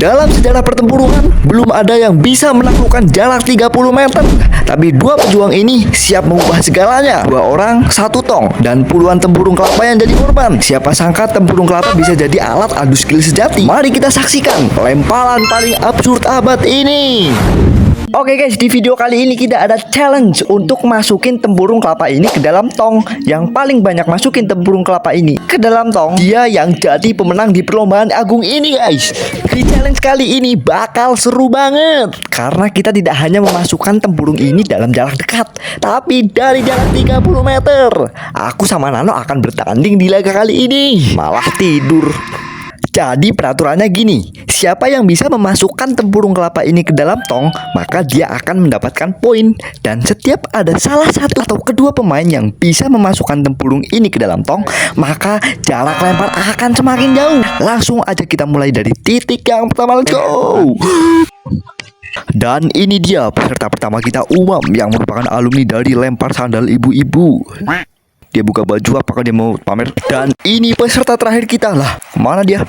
Dalam sejarah pertempuran, belum ada yang bisa menaklukkan jarak 30 meter. Tapi dua pejuang ini siap mengubah segalanya. Dua orang, satu tong, dan puluhan tempurung kelapa yang jadi korban. Siapa sangka tempurung kelapa bisa jadi alat adu skill sejati. Mari kita saksikan lemparan paling absurd abad ini. Oke guys, di video kali ini kita ada challenge untuk masukin tempurung kelapa ini ke dalam tong. Yang paling banyak masukin tempurung kelapa ini ke dalam tong, dia yang jadi pemenang di perlombaan agung ini guys. Di challenge kali ini bakal seru banget, karena kita tidak hanya memasukkan tempurung ini dalam jarak dekat, tapi dari jarak 30 meter. Aku sama Nano akan bertanding di laga kali ini. Malah tidur. Jadi peraturannya gini, siapa yang bisa memasukkan tempurung kelapa ini ke dalam tong, maka dia akan mendapatkan poin. Dan setiap ada salah satu atau kedua pemain yang bisa memasukkan tempurung ini ke dalam tong, maka jarak lempar akan semakin jauh. Langsung aja kita mulai dari titik yang pertama, let's go. Dan ini dia peserta pertama kita, Umam, yang merupakan alumni dari lempar sandal ibu-ibu. Dia buka baju, apakah dia mau pamer? Dan ini peserta terakhir kita lah. Mana dia?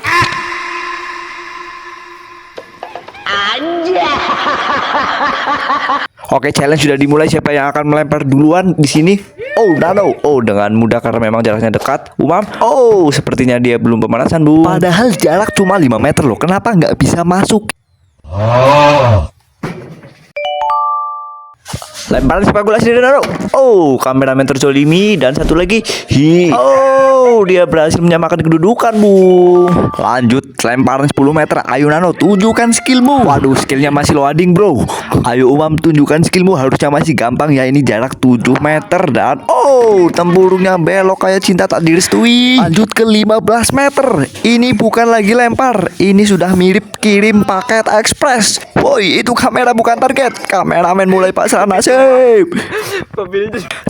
Oke, challenge sudah dimulai. Siapa yang akan melempar duluan di sini? Oh, Nano. Oh, dengan mudah karena memang jaraknya dekat. Umam. Oh, sepertinya dia belum pemanasan, Bu. Padahal jarak cuma 5 meter loh. Kenapa nggak bisa masuk? Lemparan sepak bola sendiri, Nano. Oh, kameramen terzolimi. Dan satu lagi. Oh, dia berhasil menyamakan kedudukan, Bu. Lanjut, lemparan 10 meter. Ayo Nano, tunjukkan skillmu. Waduh, skillnya masih loading, bro. Ayo Umam, tunjukkan skillmu. Harusnya masih gampang ya. Ini jarak 7 meter. Dan oh, tempurungnya belok kayak cinta tak direstui. Lanjut ke 15 meter. Ini bukan lagi lempar, ini sudah mirip kirim paket ekspres. Woi, itu kamera bukan target. Kameramen mulai pasang nasib.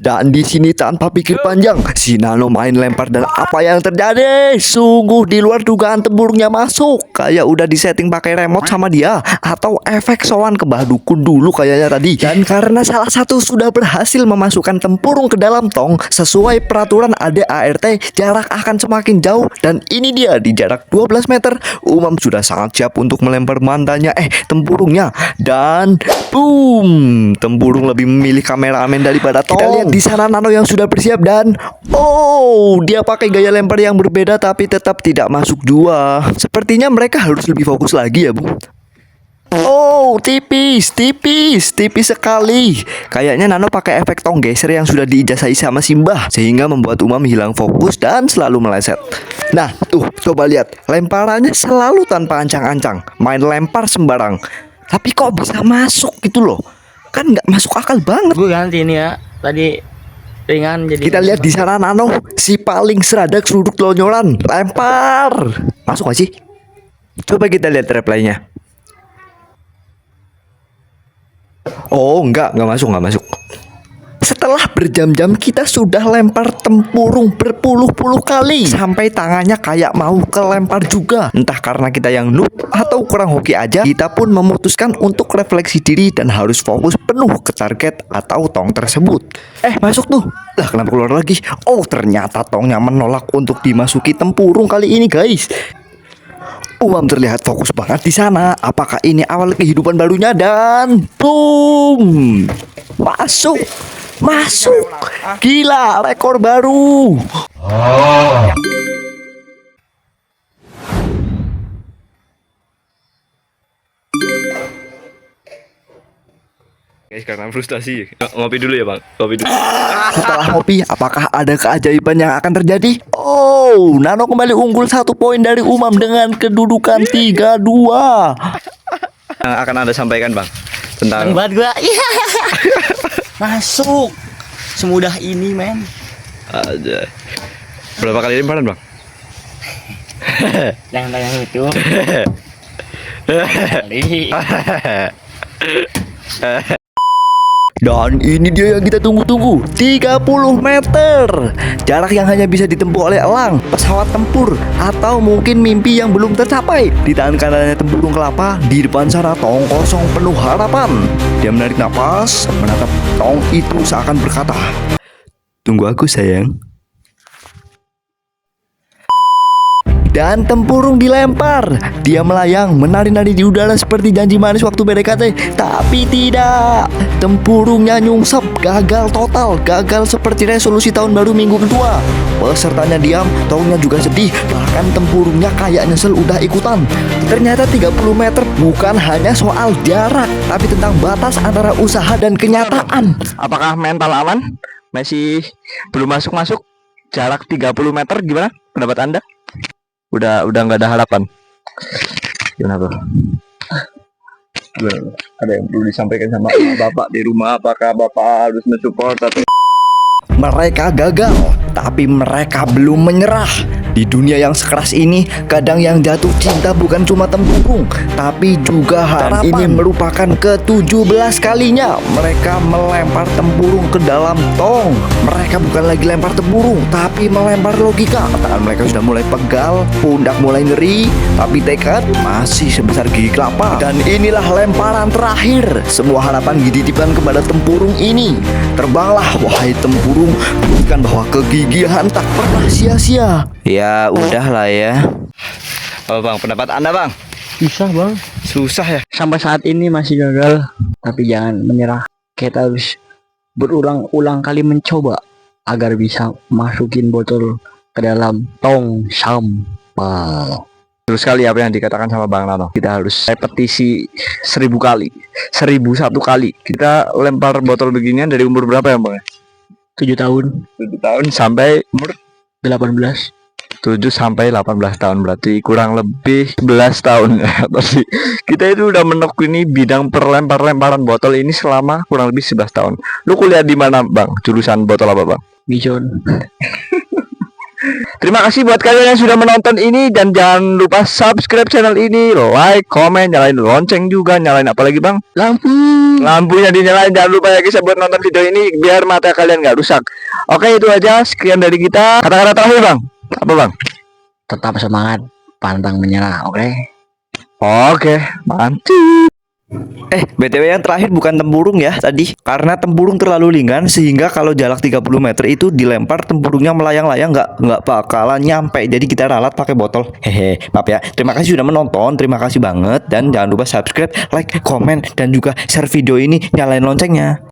Dan di sini tanpa pikir panjang, si Nano main lempar dan apa yang terjadi? Sungguh di luar dugaan, tempurungnya masuk. Kayak udah disetting pakai remote sama dia, atau efek sowan ke bah dukun dulu kayaknya tadi. Dan karena salah satu sudah berhasil memasukkan tempurung ke dalam tong sesuai peraturan ADART, jarak akan semakin jauh. Dan ini dia di jarak 12 meter, Umam sudah sangat siap untuk melempar mandanya, tempurungnya. Dan boom, tempurung lebih memilih kameramen daripada tong. Kita lihat di sana Nano yang sudah bersiap dan oh, dia pakai gaya lempar yang berbeda tapi tetap tidak masuk jua. Sepertinya mereka harus lebih fokus lagi ya, Bu. Oh, tipis sekali. Kayaknya Nano pakai efek tong geser yang sudah diijazai sama Simbah, sehingga membuat Umam hilang fokus dan selalu meleset. Nah, tuh, coba lihat. Lemparannya selalu tanpa ancang-ancang. Main lempar sembarang. Tapi kok bisa masuk gitu loh. Kan nggak masuk akal banget. Gue ganti ini ya. Tadi ringan jadi. Kita lihat di sana Nano, si paling seradak seruduk lonyoran. Lempar. Masuk gak sih? Coba kita lihat replaynya. Oh, enggak masuk. Setelah berjam-jam kita sudah lempar tempurung berpuluh-puluh kali, sampai tangannya kayak mau kelempar juga. Entah karena kita yang noob atau kurang hoki aja, kita pun memutuskan untuk refleksi diri dan harus fokus penuh ke target atau tong tersebut. Masuk tuh. Lah, kenapa keluar lagi? Oh, ternyata tongnya menolak untuk dimasuki tempurung kali ini, guys. Umam terlihat fokus banget di sana. Apakah ini awal kehidupan barunya? Dan boom, masuk. Gila, rekor baru. Guys, karena frustasi. Ngopi dulu ya, Bang. Ngopi dulu. Setelah ngopi, apakah ada keajaiban yang akan terjadi? Oh, Nano kembali unggul 1 poin dari Umam dengan kedudukan 3-2. Yang akan Anda sampaikan, Bang, tentang buat gua. Iya. Masuk. Semudah ini, men. aja. Berapa kali lemparan, Bang? Jangan tanya itu. Kali. Dan ini dia yang kita tunggu-tunggu, 30 meter. Jarak yang hanya bisa ditempuh oleh elang, pesawat tempur, atau mungkin mimpi yang belum tercapai. Di tangan kanannya tempurung kelapa, di depan sana tong kosong penuh harapan. Dia menarik napas, menatap tong itu seakan berkata, "Tunggu aku sayang." dan tempurung dilempar. Dia melayang menari-nari di udara seperti janji manis waktu PDKT. Tapi tidak, tempurungnya nyungsep, gagal total, gagal seperti resolusi tahun baru minggu kedua. Pesertanya diam, tongnya juga sedih, bahkan tempurungnya kayak nyesel udah ikutan. Ternyata 30 meter bukan hanya soal jarak, tapi tentang batas antara usaha dan kenyataan. Apakah mental aman? Masih belum masuk-masuk? Jarak 30 meter gimana pendapat Anda? Udah nggak ada harapan. Gimana tuh? Ada yang perlu disampaikan sama Bapak di rumah? Apakah Bapak harus mensupport atau Mereka gagal, tapi mereka belum menyerah. Di dunia yang sekeras ini, kadang yang jatuh cinta bukan cuma tempurung, tapi juga harapan. Dan ini merupakan ke-17 kalinya mereka melempar tempurung ke dalam tong. Mereka bukan lagi lempar tempurung, tapi melempar logika. Tangan mereka sudah mulai pegal, pundak mulai nyeri, tapi tekad masih sebesar gigi kelapa. Dan inilah lemparan terakhir. Semua harapan dititipkan kepada tempurung ini. Terbanglah, wahai tempurung, buktikan bahwa kegigihan tak pernah sia-sia. Ya udahlah ya. Oh bang, pendapat Anda bang? Susah bang. Susah ya. Sampai saat ini masih gagal. Tapi jangan menyerah. Kita harus berulang-ulang kali mencoba agar bisa masukin botol ke dalam tong sampah. Terus kali apa yang dikatakan sama Bang Nano? Kita harus repetisi 1000 kali, 1001 kali. Kita lempar botol beginian dari umur berapa ya Bang? 7 tahun, 7 tahun sampai umur 18. 7 sampai 18 tahun, berarti kurang lebih 11 tahun ya. Tapi kita itu udah menekuni bidang perlempar-lemparan botol ini selama kurang lebih 11 tahun. Lu kuliah di mana Bang? Jurusan botol apa Bang? Bijon. Terima kasih buat kalian yang sudah menonton ini, dan jangan lupa subscribe channel ini, like, komen, nyalain lonceng juga, nyalain apa lagi Bang? Lampunya dinyalain, jangan lupa ya guys buat nonton video ini biar mata kalian nggak rusak. Oke, itu aja, sekian dari kita. Kata-kata terakhir Bang, apa Bang? Tetap semangat, pantang menyerah, oke? Oke, mantap. BTW yang terakhir bukan tempurung ya tadi. Karena tempurung terlalu ringan sehingga kalau jarak 30 meter itu dilempar, tempurungnya melayang-layang nggak bakalan nyampe. Jadi kita ralat pakai botol. Hehe, maaf ya. Terima kasih sudah menonton, terima kasih banget, dan jangan lupa subscribe, like, komen, dan juga share video ini, nyalain loncengnya.